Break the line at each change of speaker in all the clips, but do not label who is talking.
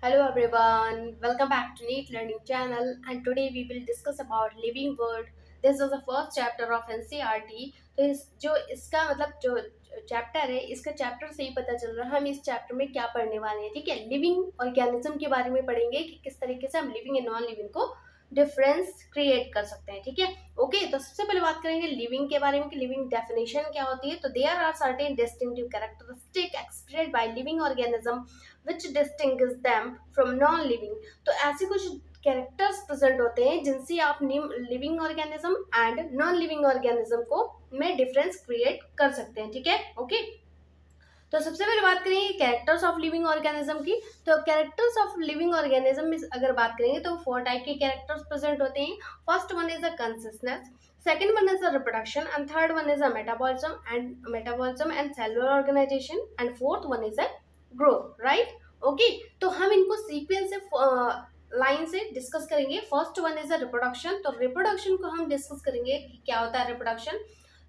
Hello everyone, welcome back to Neat Learning Channel and today we will discuss about living word. This is the first chapter of NCERT. तो इस जो इसका मतलब जो chapter है इसका चैप्टर से ही पता चल रहा है हम इस चैप्टर में क्या पढ़ने वाले हैं। ठीक है, लिविंग ऑर्गेनिज्म के बारे में पढ़ेंगे कि किस तरीके से हम लिविंग एंड नॉन लिविंग को डिफरेंस क्रिएट कर सकते हैं। ठीक है, ओके। तो सबसे पहले बात करेंगे लिविंग के बारे में कि लिविंग डेफिनेशन क्या होती है। तो there are certain distinctive characteristic expressed by living organism which distinguish them from non living। तो ऐसे कुछ कैरेक्टर्स प्रेजेंट होते हैं जिनसे आप living organism and non living organism को में डिफरेंस क्रिएट कर सकते हैं। ठीक है, ओके। तो सबसे पहले बात करेंगे कैरेक्टर्स ऑफ लिविंग ऑर्गेनिज्म की। तो कैरेक्टर्स ऑफ लिविंग ऑर्गेनिज्म में अगर बात करेंगे तो 4 टाइप के कैरेक्टर्स प्रेजेंट होते हैं। First one is a consistence, second one is a reproduction, and third one is a metabolism and cellular organization, and fourth one is a growth, right? Okay, तो हम इनको सीक्वेंस से line से discuss करेंगे। First one is a reproduction. तो reproduction को हम discuss करेंगे कि क्या होता है रिप्रोडक्शन।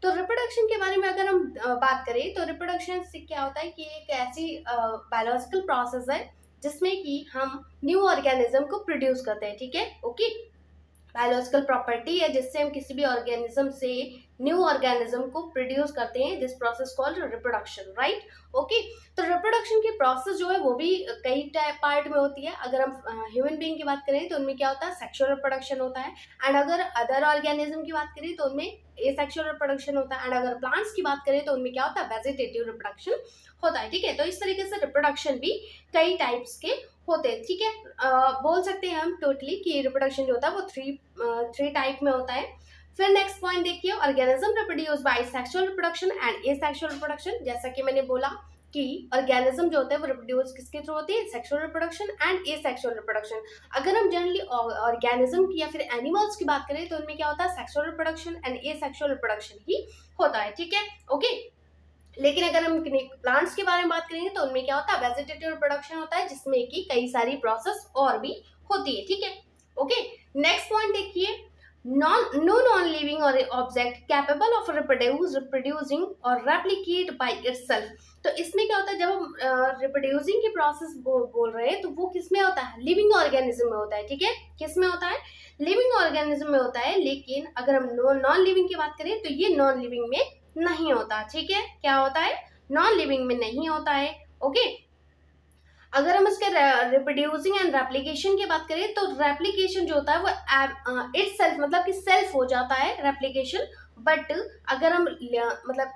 तो रिप्रोडक्शन के बारे में अगर हम बात करें तो रिप्रोडक्शन से क्या होता है कि एक ऐसी बायोलॉजिकल प्रोसेस है जिसमें कि हम न्यू ऑर्गेनिज्म को प्रोड्यूस करते हैं। ठीक है, ओके। बायोलॉजिकल प्रॉपर्टी है जिससे हम किसी भी ऑर्गेनिज्म से न्यू ऑर्गेनिज्म को प्रोड्यूस करते हैं। This process called reproduction, right? Okay. तो रिप्रोडक्शन की प्रोसेस जो है वो भी कई टाइप पार्ट में होती है। अगर हम ह्यूमन बीइंग की बात करें तो उनमें क्या होता है, सेक्सुअल रिप्रोडक्शन होता है। एंड अगर अदर ऑर्गेनिज्म की बात करें तो उनमें एसेक्सुअल रिप्रोडक्शन होता है। एंड अगर प्लांट्स की बात करें तो उनमें क्या होता है, वेजिटेटिव रिप्रोडक्शन होता है। ठीक है, तो इस तरीके से रिप्रोडक्शन भी कई टाइप्स के होते हैं। ठीक है, बोल सकते हैं हम टोटली कि रिप्रोडक्शन जो होता है वो थ्री टाइप में होता है। फिर नेक्स्ट पॉइंट देखिए, organism reproduce by sexual reproduction and asexual reproduction. जैसा कि मैंने बोला कि ऑर्गेनिज्म जो होता है वो रिप्रोड्यूस किसके थ्रू होती है, sexual reproduction and asexual reproduction. अगर हम जनरली ऑर्गेनिज्म की या फिर एनिमल्स की बात करें तो उनमें क्या होता है, sexual reproduction and asexual reproduction ही होता है। ठीक है, ओके। लेकिन अगर हम प्लांट्स के बारे में बात करेंगे तो उनमें क्या होता है, वेजिटेटिव रिप्रोडक्शन होता है जिसमें कि कई सारी प्रोसेस और भी होती है। ठीक है, ओके। नेक्स्ट पॉइंट देखिए, नॉन लिविंग और ऑब्जेक्ट कैपेबल ऑफ रिप्रोड्यूसिंग और रेप्लिकेट बाय इटसेल्फ। तो इसमें क्या होता है, जब हम रिप्रोड्यूसिंग की प्रोसेस बोल रहे हैं तो वो किस में होता है, लिविंग ऑर्गेनिज्म में होता है। ठीक है, किस में होता है, लिविंग ऑर्गेनिज्म में होता है। लेकिन अगर हम नॉन लिविंग की बात करें तो ये नॉन लिविंग में नहीं होता। ठीक है, क्या होता है, नॉन लिविंग में नहीं होता है। ओके, अगर हम इसके रिप्रोड्यूसिंग एंड रेप्लिकेशन की बात करें तो रेप्लिकेशन जो होता है वो इट सेल्फ मतलब कि सेल्फ हो जाता है रेप्लिकेशन। बट अगर हम मतलब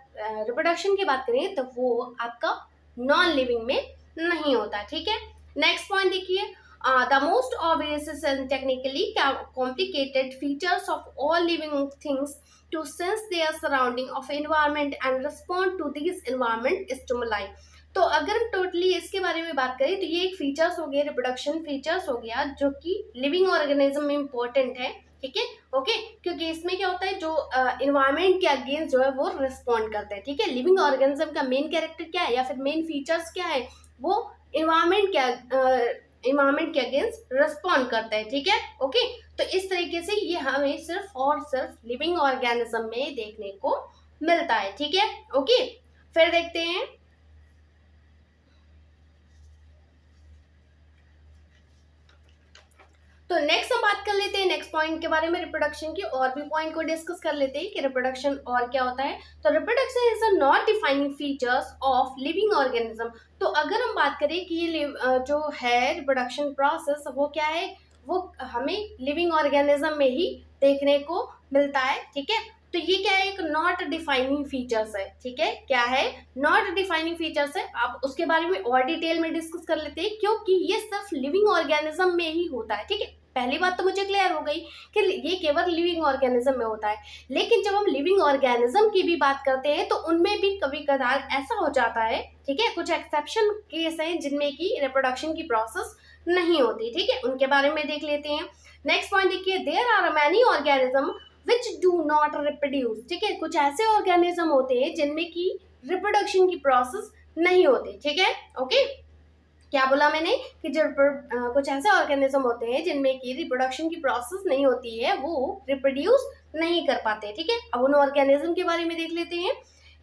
रिप्रोडक्शन की बात करें तो वो आपका नॉन लिविंग में नहीं होता। ठीक है, नेक्स्ट पॉइंट देखिए, the most obvious and technically complicated features of all living things to sense their surrounding of environment and respond to these environment stimuli। तो अगर हम टोटली इसके बारे में बात करें तो ये एक फीचर्स हो गया, रिप्रोडक्शन फीचर्स हो गया जो कि लिविंग ऑर्गेनिज्म में इंपॉर्टेंट है। ठीक है, ओके। क्योंकि इसमें क्या होता है, जो इन्वायरमेंट के अगेंस्ट जो है वो रिस्पॉन्ड करते हैं। ठीक है, लिविंग ऑर्गेनिज्म का मेन कैरेक्टर क्या है या फिर मेन फीचर्स क्या है, वो इन्वायरमेंट के अगेंस्ट रिस्पॉन्ड करते हैं। ठीक है, ओके। तो इस तरीके से ये हमें सिर्फ और सिर्फ लिविंग ऑर्गेनिज्म में देखने को मिलता है। ठीक है, ओके। फिर देखते हैं, तो नेक्स्ट हम बात कर लेते हैं नेक्स्ट पॉइंट के बारे में, रिप्रोडक्शन की। और भी पॉइंट को डिस्कस कर लेते हैं कि रिप्रोडक्शन और क्या होता है। तो reproduction is a not defining features of living organism. तो अगर हम बात करें कि ये जो है रिप्रोडक्शन प्रोसेस वो क्या है, वो हमें लिविंग ऑर्गेनिज्म में ही देखने को मिलता है। ठीक है, तो ये क्या है, एक नॉट डिफाइनिंग फीचर्स है। ठीक है, क्या है, नॉट डिफाइनिंग फीचर्स है। आप उसके बारे में और डिटेल में डिस्कस कर लेते हैं क्योंकि ये सिर्फ लिविंग ऑर्गेनिज्म में ही होता है। ठीक है, पहली बात तो मुझे क्लियर हो गई कि ये केवल लिविंग ऑर्गेनिज्म में होता है। लेकिन जब हम लिविंग ऑर्गेनिज्म की भी बात करते हैं तो उनमें भी कभी कभार ऐसा हो जाता है। ठीक है, कुछ एक्सेप्शन केस हैं जिनमें की रिप्रोडक्शन की प्रोसेस नहीं होती। ठीक है, उनके बारे में देख लेते हैं। नेक्स्ट पॉइंट देखिए, there are many organism which do not reproduce. ठीक है, कुछ ऐसे ऑर्गेनिज्म होते हैं जिनमें की रिप्रोडक्शन की प्रोसेस नहीं होती। ठीक है, ओके। क्या बोला मैंने कि जो कुछ ऐसे ऑर्गेनिज्म होते हैं जिनमें की रिप्रोडक्शन की प्रोसेस नहीं होती है, वो रिप्रोड्यूस नहीं कर पाते। ठीक है, अब उन ऑर्गेनिज्म के बारे में देख लेते हैं।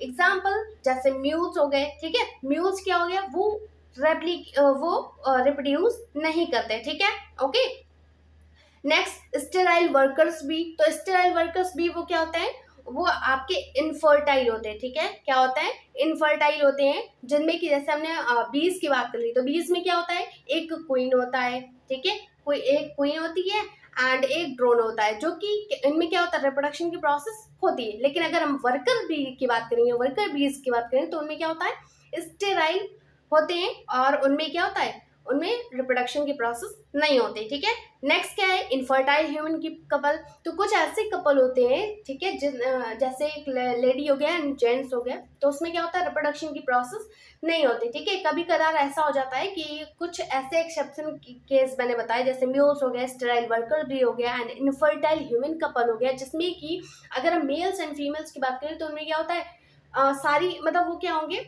एग्जाम्पल जैसे म्यूल्स हो गए। ठीक है, म्यूल्स क्या हो गया, वो वो रिप्रोड्यूस नहीं करते, ठीक है। Okay, next sterile workers B. तो स्टेराइल वर्कर्स बी वो क्या होता है, वो आपके इनफर्टाइल होते हैं, ठीक है। क्या होता है, इनफर्टाइल होते हैं, जिनमें कि जैसे हमने बीज की बात कर ली, तो बीज में क्या होता है, एक क्वीन होता है, ठीक है, कोई एक क्वीन होती है एंड एक ड्रोन होता है, जो कि इनमें क्या होता है, रिप्रोडक्शन की प्रोसेस होती है। लेकिन अगर हम वर्कर बी की बात करेंगे, वर्कर बीज की बात करें, तो उनमें क्या होता है, स्टेराइल होते हैं, और उनमें क्या होता है, उनमें रिप्रोडक्शन की प्रोसेस नहीं होती, ठीक है। नेक्स्ट क्या है, इनफर्टाइल ह्यूमन की कपल। तो कुछ ऐसे कपल होते हैं, ठीक है, जैसे एक लेडी हो गया एंड जेंट्स हो गया, तो उसमें क्या होता है, रिप्रोडक्शन की प्रोसेस नहीं होती, ठीक है। कभी कदार ऐसा हो जाता है कि कुछ ऐसे एक्सेप्शन केस मैंने बताए, जैसे म्यूल्स हो गया, स्टेराइल वर्कर भी हो गया, एंड इनफर्टाइल ह्यूमन कपल हो गया, जिसमें कि अगर हम मेल्स एंड फीमेल्स की बात करें, तो उनमें क्या होता है, सारी मतलब वो क्या होंगे,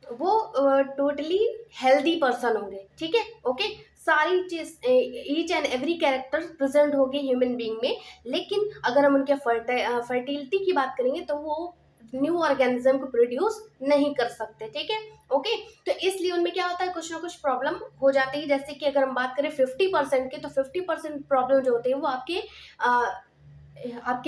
वो टोटली हेल्दी पर्सन होंगे, ठीक है। ओके, सारी चीज, each and every character present होगी ह्यूमन बीइंग में। लेकिन अगर हम उनके फर्टिलिटी की बात करेंगे, तो वो न्यू ऑर्गेनिज्म को प्रोड्यूस नहीं कर सकते, ठीक है। ओके, तो इसलिए उनमें क्या होता है, कुछ ना कुछ प्रॉब्लम हो जाती है। जैसे कि अगर हम बात करें 50% की, तो 50% प्रॉब्लम जो होती है वो आपके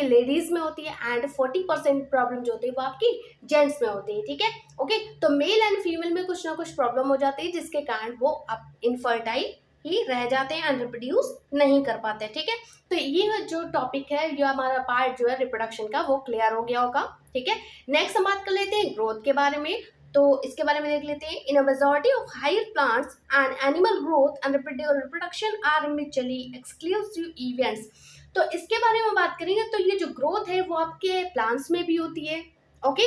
लेडीज में होती है, एंड 40% प्रॉब्लम जो होती है वो आपकी जेंट्स में होती है, ठीक है। ओके, तो मेल एंड फीमेल में कुछ ना कुछ प्रॉब्लम हो जाती है, जिसके कारण वो अब इनफर्टाइल ही रह जाते हैं एंड रिप्रोड्यूस नहीं कर पाते, ठीक है। तो ये जो टॉपिक है, ये हमारा पार्ट जो है रिप्रोडक्शन का, वो क्लियर हो गया होगा, ठीक है। नेक्स्ट हम बात कर लेते हैं ग्रोथ के बारे में। तो इसके बारे में देख लेते हैं। In a majority of higher plants and animal growth and reproduction are mutually exclusive events. तो इसके बारे में बात करेंगे, तो ये जो ग्रोथ है वो आपके प्लांट्स में भी होती है, ओके,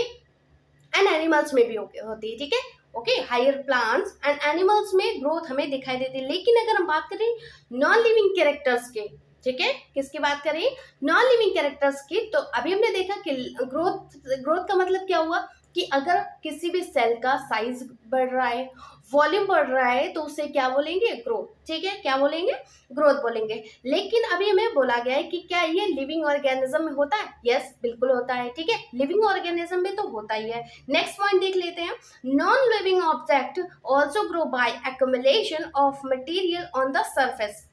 एंड एनिमल्स में भी होती है, ठीक है। Okay, higher plants and animals में ग्रोथ हमें दिखाई देती है। लेकिन अगर हम बात करें नॉन लिविंग कैरेक्टर्स के, ठीक है, किसकी बात करें, नॉन लिविंग कैरेक्टर्स की, तो अभी हमने देखा कि ग्रोथ का मतलब क्या हुआ, कि अगर किसी भी सेल का साइज बढ़ रहा है, वॉल्यूम बढ़ रहा है, तो उसे क्या बोलेंगे, ग्रोथ, ठीक है, क्या बोलेंगे, ग्रोथ बोलेंगे। लेकिन अभी हमें बोला गया है कि क्या ये लिविंग ऑर्गेनिज्म में होता है, यस बिल्कुल होता है, ठीक है, लिविंग ऑर्गेनिज्म में तो होता ही है। नेक्स्ट पॉइंट देख लेते हैं। Non living object also grow by accumulation of material on the surface.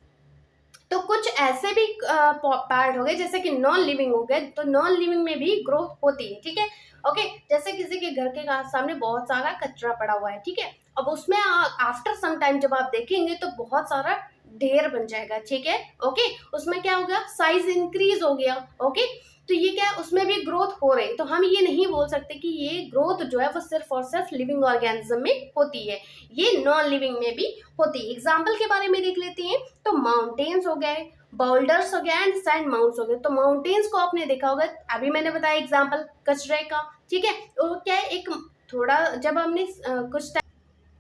तो कुछ ऐसे भी पार्ट हो गए जैसे कि नॉन लिविंग हो गए, तो नॉन लिविंग में भी ग्रोथ होती है, ठीक है। ओके, जैसे किसी के घर के सामने बहुत सारा कचरा पड़ा हुआ है, ठीक है, अब उसमें आफ्टर सम टाइम जब आप देखेंगे तो बहुत सारा ढेर बन जाएगा, ठीक है। ओके, उसमें क्या हो गया, साइज इंक्रीज हो गया, ओके, तो ये क्या है, उसमें भी ग्रोथ हो रही है। तो हम ये नहीं बोल सकते कि ये ग्रोथ जो है वो सिर्फ और सिर्फ लिविंग ऑर्गेनिज्म में होती है, ये नॉन लिविंग में भी होती है। एग्जाम्पल के बारे में देख लेते हैं। तो माउंटेन्स हो गए, बाउल्डर्स हो गया, एंड सैंड माउंट्स हो गए। तो माउंटेन्स को आपने देखा होगा, अभी मैंने बताया एग्जाम्पल कचरे का, ठीक है। तो क्या है, एक थोड़ा जब हमने कुछ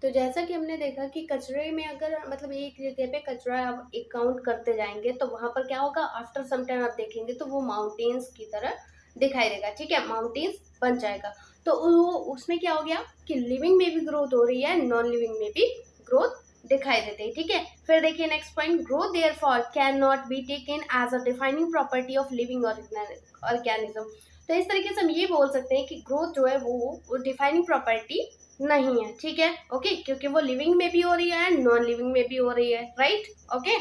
तो जैसा कि हमने देखा कि कचरे में अगर मतलब एक जगह पे कचरा आप एक काउंट करते जाएंगे, तो वहां पर क्या होगा, आफ्टर सम टाइम आप देखेंगे तो वो माउंटेन्स की तरह दिखाई देगा, ठीक है, माउंटेन्स बन जाएगा। तो वो उसमें क्या हो गया कि लिविंग में भी ग्रोथ हो रही है, नॉन लिविंग में भी ग्रोथ दिखाई देते हैं, ठीक है। फिर देखिए next point, growth therefore can not be taken as a defining property of living organism. तो इस तरीके से हम ये बोल सकते हैं कि ग्रोथ जो है वो डिफाइनिंग प्रॉपर्टी नहीं है, ठीक है। ओके, क्योंकि वो लिविंग में भी हो रही है, नॉन लिविंग में भी हो रही है, राइट। ओके,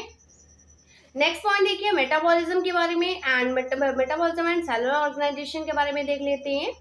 नेक्स्ट पॉइंट देखिए मेटाबॉलिज्म के बारे में, and metabolism and cellular organisation के बारे में देख लेते हैं।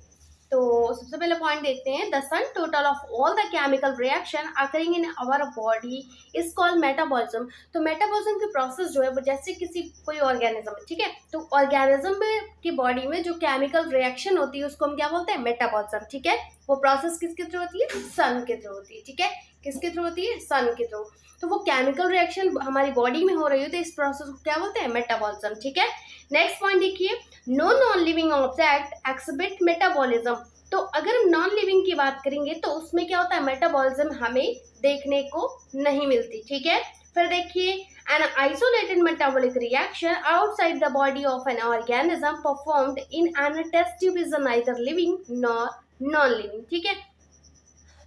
तो सबसे पहले पॉइंट देखते हैं, the sum total of all the chemical reaction occurring in our body is called metabolism. तो मेटाबॉलिज्म की प्रोसेस जो है वो जैसे किसी कोई ऑर्गेनिज्म है, ठीक है, तो ऑर्गेनिज्म में की बॉडी में जो केमिकल रिएक्शन होती है उसको हम क्या बोलते हैं, मेटाबॉलिज्म, ठीक है। वो प्रोसेस किसके थ्रू होती है, सन के थ्रू होती है, ठीक है, किसके थ्रू होती है, सन के थ्रू। तो वो केमिकल रिएक्शन हमारी बॉडी में हो रही है, तो इस प्रोसेस को क्या बोलते हैं, मेटाबॉलिज्म, ठीक है। नेक्स्ट पॉइंट देखिए, non living object exhibit metabolism. तो अगर हम नॉन लिविंग की बात करेंगे तो उसमें क्या होता है, मेटाबॉलिज्म हमें देखने को नहीं मिलती, ठीक है। फिर देखिए, an isolated metabolic reaction outside the body of an organism performed in a test tube is neither living nor non living, ठीक है।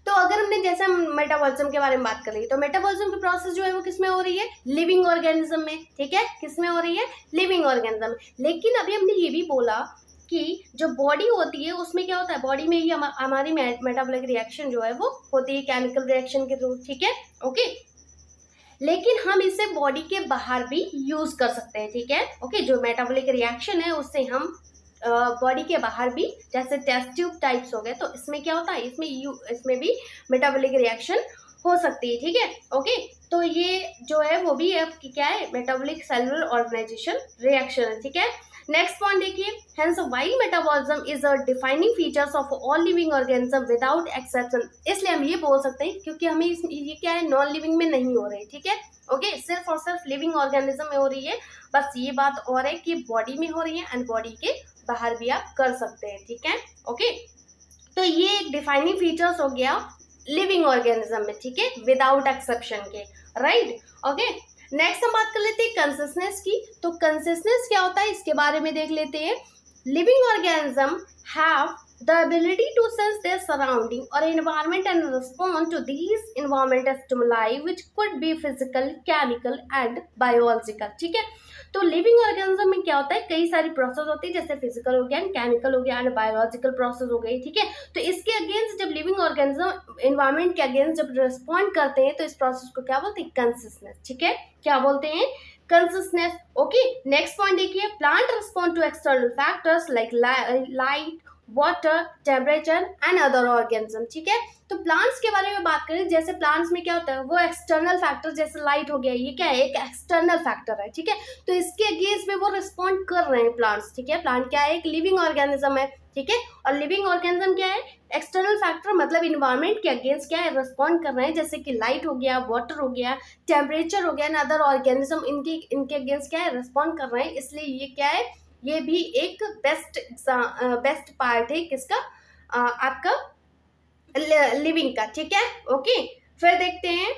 तो अगर हमने जैसे मेटाबॉलिज्म के बारे में बात कर रही है, तो मेटाबॉलिज्म की प्रोसेस जो है वो किसमें हो रही है, लिविंग ऑर्गेनिज्म में, ठीक है, किसमें हो रही है, लिविंग ऑर्गेनिज्म। लेकिन अभी हमने ये भी बोला कि जो बॉडी होती है उसमें क्या होता है, बॉडी में ही हमारी मेटाबॉलिक रिएक्शन जो है वो होती है केमिकल रिएक्शन के थ्रू, ठीक है, ओके। लेकिन हम इसे बॉडी के बाहर भी यूज कर सकते हैं, ठीक है, ओके। जो मेटाबॉलिक रिएक्शन है उससे हम बॉडी के बाहर भी, जैसे टेस्ट ट्यूब टाइप्स हो गए, तो इसमें क्या होता है, इसमें भी मेटाबॉलिक रिएक्शन हो सकती है, ठीक है, ओके। तो ये जो है वो भी आपकी क्या है, मेटाबॉलिक सेलुलर ऑर्गेनाइजेशन रिएक्शन है, ठीक है। नेक्स्ट पॉइंट देखिए, hence while metabolism is a defining features of all living organism without exception, इसलिए हम ये बोल सकते हैं क्योंकि हमें ये क्या है, नॉन लिविंग में नहीं हो रही, ठीक है, ओके। सिर्फ और सिर्फ लिविंग ऑर्गेनिज्म में हो रही है, बस ये बात और है कि बॉडी में हो रही है एंड बॉडी के बाहर भी आप कर सकते हैं, ठीक है, ओके। तो ये एक डिफाइनिंग फीचर्स हो गया लिविंग ऑर्गेनिज्म में, ठीक है, विदाउट एक्सेप्शन के, राइट, ओके। नेक्स्ट हम बात कर लेते हैं कंसिस्टेंस की। तो कंसिस्टेंस क्या होता है इसके बारे में देख लेते हैं। Living organism have the ability to sense their surrounding or environment and respond to these environmental stimuli which could be physical, chemical and biological, ठीक है। तो लिविंग ऑर्गेनिज्म में क्या होता है, कई सारी प्रोसेस होती है, जैसे फिजिकल हो गया, केमिकल हो गया एंड बायोलॉजिकल प्रोसेस हो गई, ठीक है। तो इसके अगेंस्ट जब लिविंग ऑर्गेनिज्म एनवायरमेंट के अगेंस्ट जब रिस्पॉन्ड करते हैं तो इस प्रोसेस को क्या बोलते हैं, कंसिस्टेंस, ठीक है, क्या बोलते हैं, कंसिस्टेंस, ओके। नेक्स्ट पॉइंट देखिए, plant respond to external factors like light, water, temperature and other organism, ठीक है। तो प्लांट्स के बारे में बात करें, जैसे प्लांट्स में क्या होता है, वो एक्सटर्नल फैक्टर, जैसे लाइट हो गया, ये क्या है, एक एक्सटर्नल फैक्टर है, ठीक है। तो इसके अगेंस्ट में वो रिस्पॉन्ड कर रहे हैं प्लांट्स, ठीक है। प्लांट क्या है, एक लिविंग ऑर्गेनिज्म है, ठीक है। और लिविंग ऑर्गेनिज्म क्या है, एक्सटर्नल फैक्टर, मतलब इन्वायरमेंट के अगेंस्ट क्या है, रिस्पॉन्ड कर रहे हैं, जैसे कि लाइट हो गया, वाटर हो गया, टेम्परेचर हो गया एंड अदर ऑर्गेनिज्म, इनके अगेंस्ट क्या है, रिस्पॉन्ड कर रहे हैं। इसलिए ये क्या है, ये भी एक बेस्ट पार्ट है किसका, आपका लिविंग का, ठीक है, ओके। फिर देखते हैं,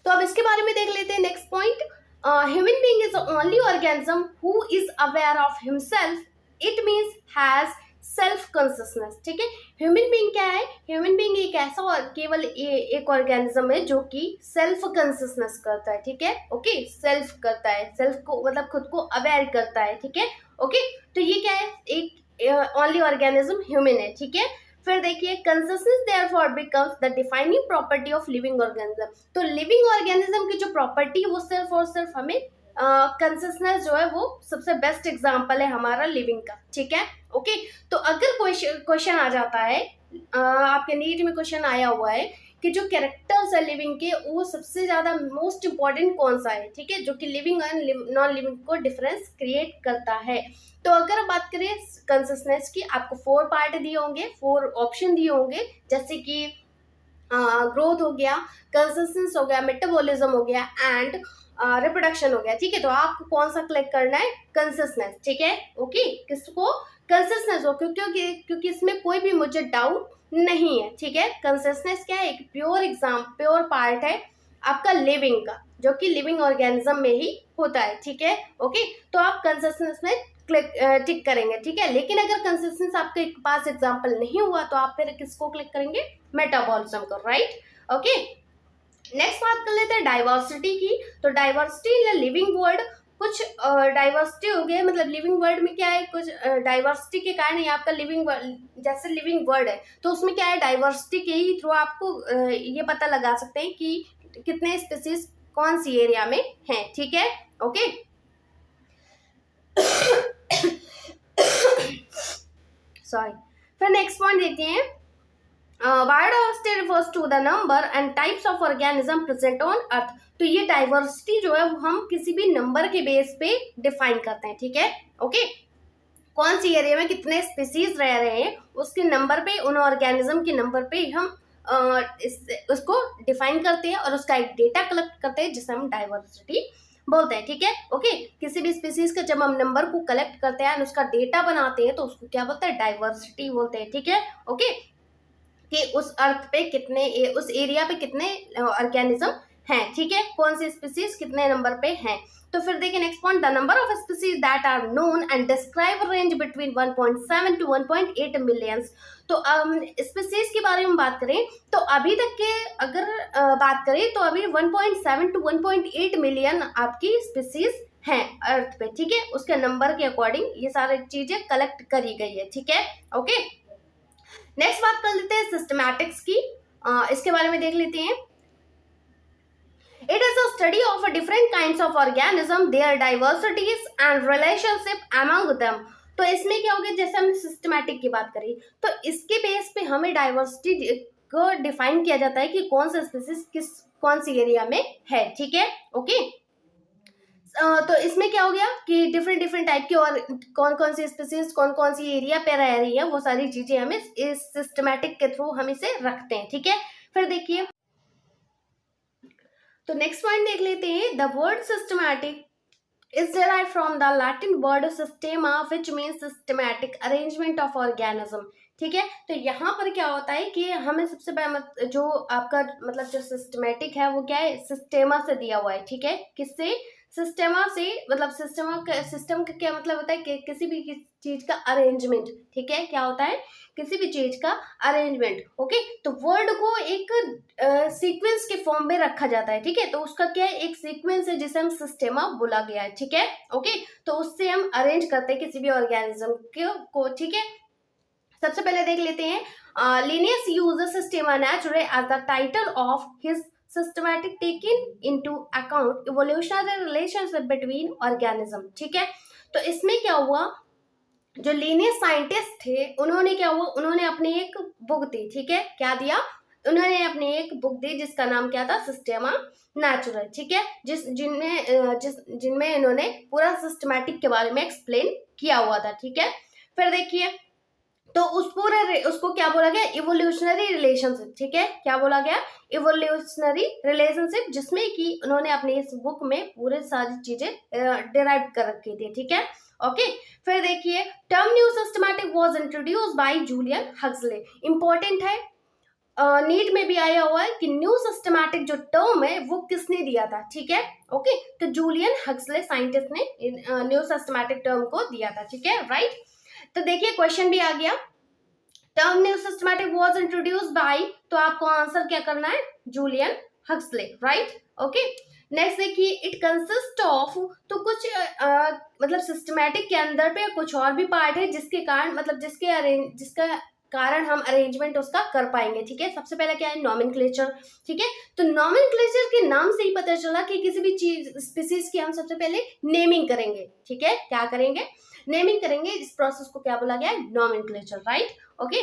तो अब इसके बारे में देख लेते हैं। Next point, human being is the only organism who is aware of himself, it means has self consciousness, ठीक है। ह्यूमन बीइंग क्या है, ह्यूमन बीइंग एक ऐसा और केवल एक ऑर्गेनिज्म है जो कि सेल्फ कॉन्शियसनेस करता है, ठीक है, ओके। सेल्फ करता है, सेल्फ को मतलब खुद को अवेयर करता है, ठीक है, ओके। तो ये क्या है, एक ओनली ऑर्गेनिज्म ह्यूमन है, ठीक है। फिर देखिए, consistence therefore becomes the defining property of living organism. तो लिविंग ऑर्गेनिज्म की जो प्रॉपर्टी है वो सिर्फ और सिर्फ हमें कंसिस्टेंस जो है वो सबसे बेस्ट एग्जांपल है हमारा लिविंग का, ठीक है, ओके। तो अगर क्वेश्चन आ जाता है, आपके नीट में क्वेश्चन आया हुआ है कि जो कैरेक्टर्स है लिविंग के, वो सबसे ज्यादा मोस्ट इंपॉर्टेंट कौन सा है, ठीक है, जो कि लिविंग एंड नॉन लिविंग को डिफरेंस क्रिएट करता है। तो अगर हम बात करें कंसिस्टेंस की, आपको 4 पार्ट दिए होंगे, 4 ऑप्शन दिए होंगे, जैसे कि ग्रोथ हो गया, कंसिस्टेंस हो गया, मेटाबॉलिज्म हो गया एंड रिप्रोडक्शन हो गया, ठीक है। तो आपको कौन सा क्लिक करना है, कंसिस्टेंस, ठीक है, ओके। किसको, कंसिस्टेंस हो, क्योंकि इसमें कोई भी मुझे डाउट नहीं है, ठीक है। कंसिस्टेंस क्या है, एक प्योर पार्ट है आपका लिविंग का, जो कि लिविंग ऑर्गेनिज्म में ही होता है, ठीक है, ओके। तो आप कंसिस्टेंस में टिक करेंगे, ठीक है। लेकिन अगर कंसिस्टेंस आपके पास एग्जांपल नहीं हुआ तो आप फिर किसको क्लिक करेंगे, मेटाबॉलिज्म को, राइट, ओके। नेक्स्ट बात कर लेते हैं डाइवर्सिटी की। तो डाइवर्सिटी इन लिविंग वर्ल्ड, कुछ डाइवर्सिटी हो गई, मतलब लिविंग वर्ल्ड में क्या है, कुछ डाइवर्सिटी के कारण ये आपका लिविंग वर्ल्ड, जैसे लिविंग वर्ल्ड है तो उसमें क्या है, डाइवर्सिटी के ही थ्रू आपको ये पता लगा सकते हैं कि कितने स्पीसीज कौन सी एरिया में हैं, ठीक है, ओके। सॉरी। फिर नेक्स्ट पॉइंट देखते हैं, biodiversity refers to the number and types of organism present on earth. तो ये डाइवर्सिटी जो है वो हम किसी भी नंबर के बेस पे डिफाइन करते हैं, ठीक है, ओके। कौन सी एरिया में कितने स्पीसीज रह रहे हैं उसके नंबर पे, उन ऑर्गेनिज्म के नंबर पे हम उसको डिफाइन करते हैं और उसका एक डेटा कलेक्ट करते हैं जिसे हम डाइवर्सिटी बोलते हैं, ठीक है, ओके। किसी भी स्पीसीज का जब हम नंबर को कलेक्ट करते हैं और उसका डेटा बनाते हैं तो उसको क्या बोलते हैं, डाइवर्सिटी बोलते हैं, ठीक है, ओके। कि उस अर्थ पे कितने, उस एरिया पे कितने ऑर्गेनिज्म हैं, ठीक है, कौन सी स्पीसीज कितने नंबर पे हैं। तो फिर देखिए next point, the number of species that are known and describe range between 1.7 to 1.8 millions. तो स्पीसीज के बारे में बात करें तो अभी तक के अगर बात करें तो अभी 1.7 to 1.8 मिलियन आपकी स्पीसीज हैं अर्थ पे, ठीक है, उसके नंबर के अकॉर्डिंग ये सारी चीजें कलेक्ट करी गई है, ठीक है, ओके। नेक्स्ट बात कर लेते हैं सिस्टमैटिक्स की, इसके बारे में देख लेते हैं। It is a study of a different kinds of organism, their diversities and relationship among them। तो इसमें क्या होगा, जैसे हमने सिस्टमैटिक की बात करी तो इसके बेस पे हमें डाइवर्सिटी को डिफाइन किया जाता है कि कौन सा स्पीसीज किस कौन सी एरिया में है, ठीक है, ओके। तो इसमें क्या हो गया कि डिफरेंट डिफरेंट टाइप की और कौन कौन सी स्पीसीज कौन कौन सी एरिया पे रह रही है वो सारी चीजें हमें इस सिस्टमैटिक के थ्रू हम इसे रखते हैं, ठीक है। फिर देखिए तो नेक्स्ट पॉइंट देख लेते हैं, the word systematic is derived from the Latin word systema which means systematic arrangement of organism, ठीक है। तो यहाँ पर क्या होता है कि हमें सबसे पहले जो आपका मतलब जो सिस्टमेटिक है वो क्या है, सिस्टेमा से दिया हुआ है, ठीक है, किससे, सिस्टेमा से, मतलब सिस्टम का क्या मतलब होता है कि किसी भी चीज का अरेंजमेंट, ठीक है, क्या होता है, किसी भी चीज का अरेंजमेंट, ओके। तो वर्ड को एक सीक्वेंस के फॉर्म में रखा जाता है, ठीक है, तो उसका क्या है, एक सीक्वेंस है जिसे हम सिस्टेमा बोला गया है, ठीक है, ओके। तो उससे हम अरेंज करते हैं किसी भी ऑर्गेनिज्म को, ठीक है। सबसे पहले देख लेते हैं, Linnaeus uses systema naturae as the title of his systematic taking into account evolutionary relationship between organism, ठीक है। तो इसमें क्या हुआ, जो लीनियस साइंटिस्ट थे उन्होंने क्या हुआ, उन्होंने अपनी एक बुक दी, ठीक है, क्या दिया, उन्होंने अपनी एक बुक दी जिसका नाम क्या था, सिस्टेमा नेचुरल, ठीक है, जिनमें इन्होंने पूरा सिस्टमैटिक के बारे में एक्सप्लेन किया हुआ था, ठीक है। फिर देखिए तो उस पूरे उसको क्या बोला गया, इवोल्यूशनरी रिलेशनशिप, ठीक है, क्या बोला गया, इवोल्यूशनरी रिलेशनशिप, जिसमें कि उन्होंने अपनी इस बुक में पूरे सारी चीजें डिराइव कर रखी थी, ठीक है, ओके। फिर देखिए term new systematic was introduced by Julian Huxley, important है, नीट में भी आया हुआ है कि न्यू सिस्टमैटिक जो टर्म है वो किसने दिया था, ठीक है, ओके। तो जूलियन हक्सले साइंटिस्ट ने न्यू सिस्टमैटिक टर्म को दिया था, ठीक है, राइट। तो देखिए क्वेश्चन भी आ गया, term new systematic was introduced by, तो आपको आंसर क्या करना है, Julian Huxley, right, okay. Next देखिए इट कंसिस्ट ऑफ, तो कुछ मतलब सिस्टमैटिक के अंदर पे कुछ और भी पार्ट है जिसके कारण मतलब जिसका कारण हम अरेंजमेंट उसका कर पाएंगे, ठीक है। सबसे पहले क्या है, नॉमेनक्लेचर, ठीक है। तो नॉमेनक्लेचर के नाम से ही पता चला कि किसी भी चीज स्पीसीज की हम सबसे पहले नेमिंग करेंगे, ठीक है, क्या करेंगे, नेमिंग करेंगे, इस प्रोसेस को क्या बोला गया है, नॉमेनक्लेचर, राइट, ओके।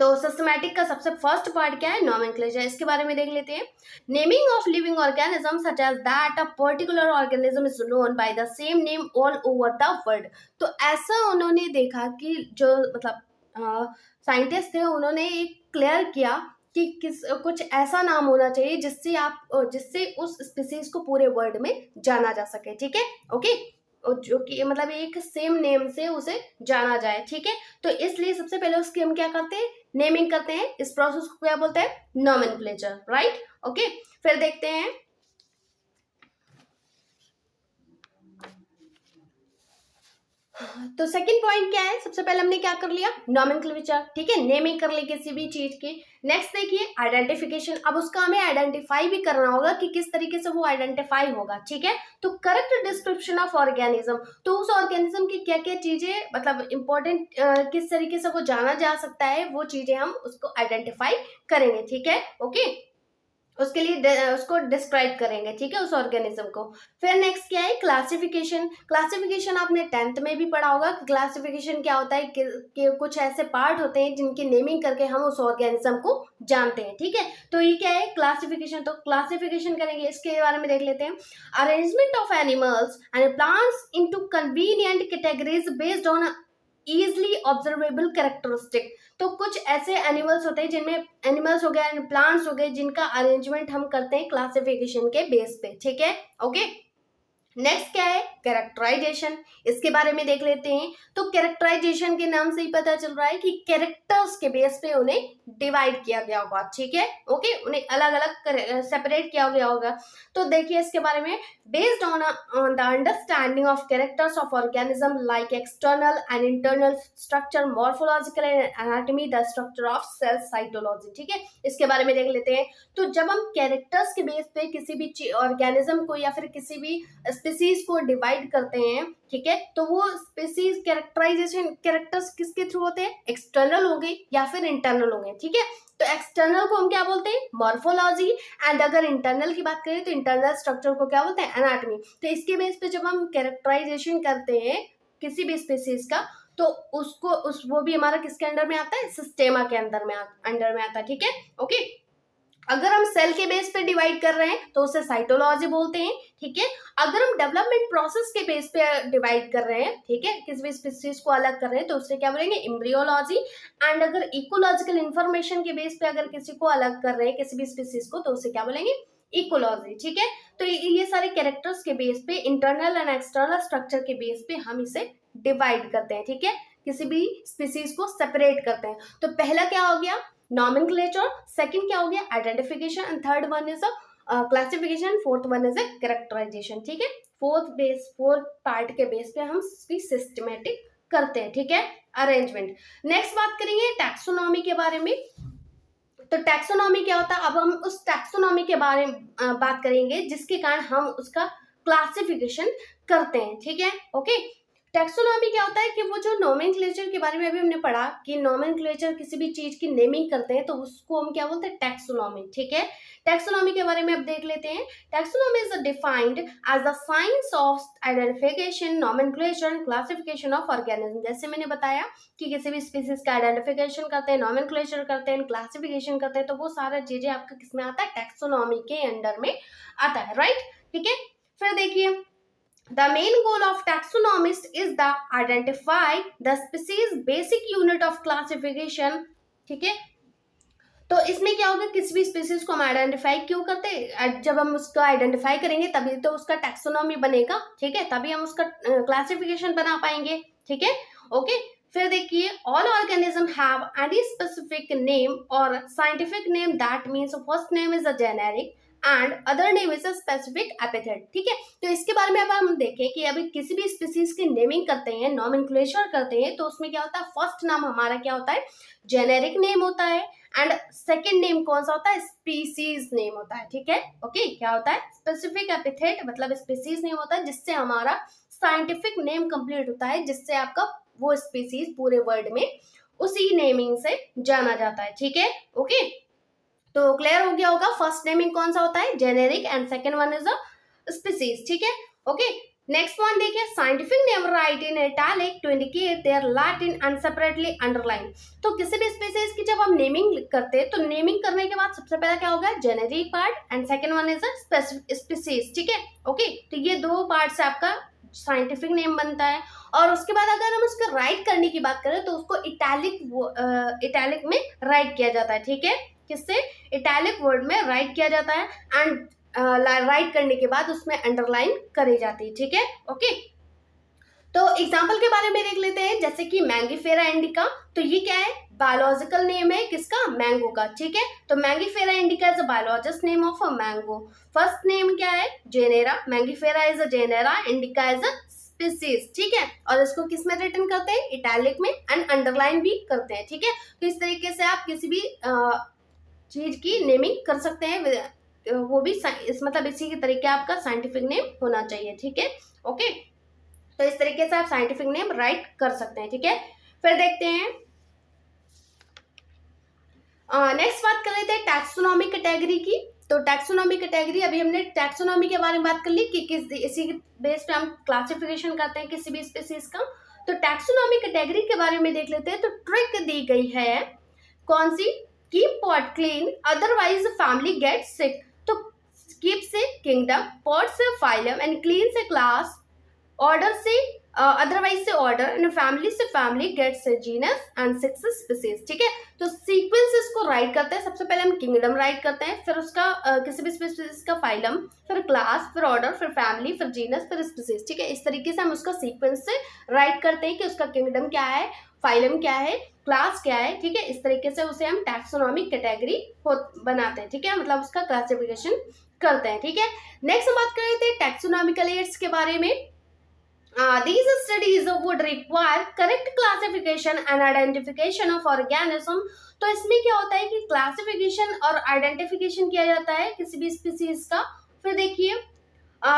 तो सिस्टमैटिक का सबसे फर्स्ट पार्ट क्या है, नॉमेनक्लेचर, इसके बारे में देख लेते हैं। Naming of living organism such as that a particular organism is known by the same name all over the world. तो ऐसा उन्होंने देखा कि जो मतलब साइंटिस्ट थे उन्होंने एक क्लियर किया कि कुछ ऐसा नाम होना चाहिए जिससे उस स्पीसीज को पूरे वर्ल्ड में जाना जा सके, ठीक है, ओके, जो कि मतलब एक सेम नेम से उसे जाना जाए, ठीक है। तो इसलिए सबसे पहले उसकी हम क्या करते हैं, नेमिंग करते हैं, इस प्रोसेस को क्या बोलते हैं, नॉमेनक्लेचर, राइट, ओके। फिर देखते हैं तो सेकंड पॉइंट क्या है, सबसे पहले हमने क्या कर लिया, नॉमेनक्लेचर, ठीक है, नेमिंग कर ली किसी भी चीज की। नेक्स्ट देखिए आइडेंटिफिकेशन, अब उसका हमें आइडेंटिफाई भी करना होगा कि किस तरीके से वो आइडेंटिफाई होगा, ठीक है। तो करेक्ट डिस्क्रिप्शन ऑफ ऑर्गेनिज्म, तो उस ऑर्गेनिज्म की क्या क्या चीजें मतलब इंपॉर्टेंट किस तरीके से वो जाना जा सकता है वो चीजें हम उसको आइडेंटिफाई करेंगे, ठीक है, ओके। उसके लिए उसको डिस्क्राइब करेंगे, ठीक है, उस ऑर्गेनिज्म को। फिर नेक्स्ट क्या है, क्लासिफिकेशन, क्लासिफिकेशन आपने 10th में भी पढ़ा होगा। क्लासिफिकेशन क्या होता है कि कुछ ऐसे पार्ट होते हैं जिनकी नेमिंग करके हम उस ऑर्गेनिज्म को जानते हैं, ठीक है। तो ये क्या है, क्लासिफिकेशन, तो क्लासिफिकेशन करेंगे, इसके बारे में देख लेते हैं। Arrangement of animals and plants into convenient categories based on easily observable characteristic, तो कुछ ऐसे एनिमल्स होते हैं जिनमें एनिमल्स हो गए, प्लांट्स हो गए, जिनका अरेंजमेंट हम करते हैं क्लासिफिकेशन के बेस पे, ठीक है, ओके। नेक्स्ट क्या है, कैरेक्टराइजेशन। इसके बारे में देख लेते हैं। तो कैरेक्टराइजेशन के नाम से ही पता चल रहा है कि कैरेक्टर्स के बेस पे उन्हें डिवाइड किया गया होगा, ठीक है, ओके, उन्हें अलग अलग सेपरेट किया गया होगा। तो देखिए इसके बारे में, based on the understanding of characters of organism like external and internal structure, morphological and anatomy, the structure of cell cytology, ठीक है, इसके बारे में देख लेते हैं। तो जब हम कैरेक्टर्स के बेस पे किसी भी ऑर्गेनिज्म को या फिर किसी भी स्पीसीज को डिवाइड करते हैं, ठीक है, तो वो स्पीसीज कैरेक्टराइजेशन कैरेक्टर्स किसके थ्रू होते हैं, एक्सटर्नल होंगे या फिर इंटरनल होंगे, ठीक है। तो एक्सटर्नल को हम क्या बोलते हैं, मॉर्फोलॉजी, एंड अगर इंटरनल की बात करें तो इंटरनल स्ट्रक्चर को क्या बोलते हैं, एनाटॉमी। तो इसके बेस पे जब हम कैरेक्टराइजेशन करते हैं किसी भी स्पीसीज का, तो उसको वो भी हमारा किसके अंडर में आता है, सिस्टेमा के अंदर में आता है, ठीक है, ओके। अगर हम सेल के बेस पे डिवाइड कर रहे हैं तो उसे साइटोलॉजी बोलते हैं, ठीक है। अगर हम डेवलपमेंट प्रोसेस के बेस पे डिवाइड कर रहे हैं, ठीक है, किसी भी स्पीसीज को अलग कर रहे हैं तो उसे क्या बोलेंगे, एम्ब्रियोलॉजी। एंड अगर इकोलॉजिकल इंफॉर्मेशन के बेस पे अगर किसी को अलग कर रहे हैं किसी भी स्पीसीज को तो उसे क्या बोलेंगे, इकोलॉजी, ठीक है। तो ये सारे कैरेक्टर्स के बेस पे, इंटरनल एंड एक्सटर्नल स्ट्रक्चर के बेस पे हम इसे डिवाइड करते हैं, ठीक है, किसी भी स्पीसीज को सेपरेट करते हैं। तो पहला क्या हो गया, नॉमेनक्लेचर, सेकंड क्या हो गया, identification, and third one is classification, fourth one is characterization, ठीक है। फोर्थ पार्ट के बेस पे हम इसकी सिस्टमेटिक करते हैं, ठीक है, अरेंजमेंट। नेक्स्ट बात करेंगे टैक्सोनॉमी के बारे में। तो टैक्सोनॉमी क्या होता है, अब हम उस टैक्सोनॉमी के बारे में बात करेंगे जिसके कारण हम उसका क्लासिफिकेशन करते हैं, ठीक है, ओके। टैक्सोनॉमी क्या होता है कि वो जो नोमेनक्लेचर के बारे में अभी हमने पढ़ा कि नोमेनक्लेचर किसी भी चीज की नेमिंग करते हैं तो उसको हम क्या बोलते हैं, टैक्सोनॉमी, ठीक है। टैक्सोनॉमी के बारे में अब देख लेते हैं। Taxonomy is defined as the science of identification, nomenclature and classification of organism. जैसे मैंने बताया कि किसी भी स्पीसीज का आइडेंटिफिकेशन करते हैं, नोमेनक्लेचर करते हैं, क्लासिफिकेशन करते हैं, तो वो सारा चीजें आपका किसमें आता है, टैक्सोनॉमी के अंडर में आता है, राइट, ठीक है। फिर देखिए, the main goal of taxonomist is the identify the species basic unit of classification, ठीक है। तो इसमें क्या होगा, किसी भी स्पीसीज को हम आइडेंटिफाई क्यों करते हैं, जब हम उसको आइडेंटिफाई करेंगे तभी तो उसका टैक्सोनॉमी बनेगा, ठीक है, तभी हम उसका क्लासिफिकेशन बना पाएंगे, ठीक है, ओके। फिर देखिए, all organism have any specific name और scientific name, that means first name is a generic and other name is a specific epithet, ठीक है। तो इसके बारे में अब हम देखें कि अभी किसी भी स्पीसीज की नेमिंग करते हैं, नॉमेनक्लेचर करते हैं, तो उसमें क्या होता है, फर्स्ट नाम हमारा क्या होता है, जेनेरिक नेम होता है, एंड सेकेंड नेम कौन सा होता है, स्पीसीज नेम होता है, ठीक है, ओके। क्या होता है, स्पेसिफिक एपिथेट मतलब स्पीसीज नेम होता है जिससे हमारा साइंटिफिक नेम कंप्लीट होता है, जिससे आपका वो स्पीसीज पूरे वर्ल्ड में उसी नेमिंग से जाना जाता है, ठीक है, ओके। तो क्लियर हो गया होगा, फर्स्ट नेमिंग कौन सा होता है, generic, and second one is a species, ठीक है, ओके। नेक्स्ट वन देखिए, scientific name write in italic to indicate their Latin and separately underline. तो किसी भी स्पीसीज की जब हम नेमिंग करते हैं तो नेमिंग करने के बाद सबसे पहला क्या होगा, generic part, and second one is a species, ठीक है, ओके। तो ये दो पार्ट से आपका साइंटिफिक नेम बनता है। और उसके बाद अगर हम उसको राइट करने की बात करें तो उसको इटैलिक में राइट किया जाता है, ठीक है, किससे, इटैलिक वर्ड में राइट किया जाता है, एंड राइट करने के बाद उसमें अंडरलाइन करी जाती है, ठीक है, ओके। तो एग्जाम्पल के बारे में देख लेते हैं, जैसे कि मैंगीफेरा इंडिका। तो ये क्या है, बायोलॉजिकल नेम है किसका, मैंगो का, ठीक है। तो Mangifera indica is a biologist name of a mango. First name क्या है, genera, Mangifera is a genera, indica is a species, ठीक है। और इसको किस में रिटर्न करते हैं, इटैलिक में, एंड अंडरलाइन भी करते हैं, ठीक है। तो इस तरीके से आप किसी भी चीज की नेमिंग कर सकते हैं, वो भी मतलब इसी के तरीके आपका साइंटिफिक नेम होना चाहिए, ठीक है, ओके। तो इस तरीके से आप साइंटिफिक नेम राइट कर सकते हैं, ठीक है। फिर देखते हैं, नेक्स्ट बात कर लेते हैं टैक्सोनॉमी कैटेगरी की। तो टैक्सोनॉमी कैटेगरी, अभी हमने टैक्सोनॉमी के बारे में बात कर ली कि किस इसी बेस पे हम क्लासिफिकेशन करते हैं किसी भी स्पीसीज का। तो टैक्सोनॉमी कैटेगरी के बारे में देख लेते हैं। तो ट्रिक दी गई है कौन सी, keep pot clean otherwise family get sick. तो कीप से किंगडम, पॉट से फाइलम, एंड क्लीन से क्लास, ऑर्डर से अदरवाइज से ऑर्डर एंड फैमिली से family gets genus and six species. ठीक है, तो सीक्वेंसेस को राइट करते हैं। सबसे पहले हम किंगडम राइट करते हैं, फिर उसका किसी भी स्पीसीज का फाइलम, फिर क्लास, फिर ऑर्डर, फिर फैमिली, फिर जीनस, फिर स्पीसीज। ठीक है, इस तरीके से हम उसका सीक्वेंस से राइट करते हैं कि उसका किंगडम क्या है, फाइलम क्या है, क्लास क्या है। ठीक है, इस तरीके से उसे हम टैक्सोनॉमिक कैटेगरी बनाते हैं। ठीक है, मतलब उसका क्लासिफिकेशन करते हैं। ठीक है, नेक्स्ट हम बात कर रहे थे टैक्सोनॉमिकल एड्स के बारे में। These studies would require correct classification and identification of organism। तो इसमें क्या होता है कि क्लासिफिकेशन और आइडेंटिफिकेशन किया जाता है किसी भी स्पीसीज का। फिर देखिए,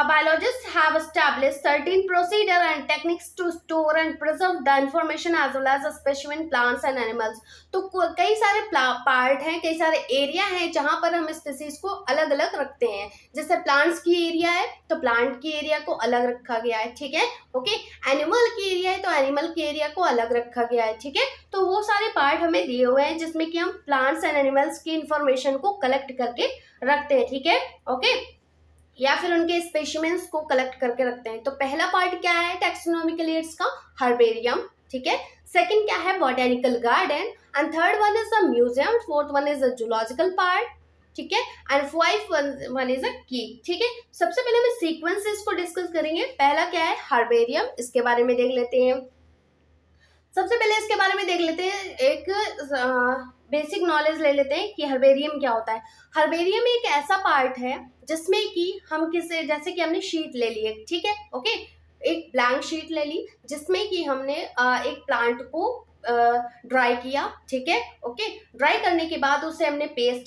biologists have established certain procedure and techniques to store and preserve the information as well as specimen plants and animals। तो कई सारे पार्ट हैं, कई सारे एरिया हैं जहां पर हम स्पीसीज को अलग अलग रखते हैं। जैसे प्लांट्स की एरिया है तो प्लांट की एरिया को अलग रखा गया है। ठीक है, ओके। एनिमल की एरिया है तो एनिमल की एरिया को अलग रखा गया है। ठीक है, तो वो सारे पार्ट हमें दिए हुए हैं जिसमें कि हम प्लांट्स एंड एनिमल्स की इंफॉर्मेशन को कलेक्ट करके रखते हैं। ठीक है, ओके, या फिर उनके स्पेसिमेंस को कलेक्ट करके रखते हैं। तो पहला पार्ट क्या है टैक्सोनॉमिकल एड्स का, हर्बेरियम। ठीक है, सेकंड क्या है botanical garden, and third one is the museum, fourth one is the zoological part. ठीक है, एंड फाइव वन इज अ की। ठीक है, सबसे पहले हम सीक्वेंसेस को डिस्कस करेंगे। पहला क्या है हर्बेरियम, इसके बारे में देख लेते हैं। सबसे पहले इसके बारे में देख लेते हैं, एक बेसिक नॉलेज ले लेते हैं कि हर्बेरियम क्या होता है। हर्बेरियम एक ऐसा पार्ट है जिसमें कि हम किसी, जैसे कि हमने शीट ले ली है। ठीक है, ओके, एक ब्लैंक शीट ले ली जिसमें कि हमने एक प्लांट को ड्राई किया। ठीक है, ओके, ड्राई करने के बाद उसे हमने पेस्ट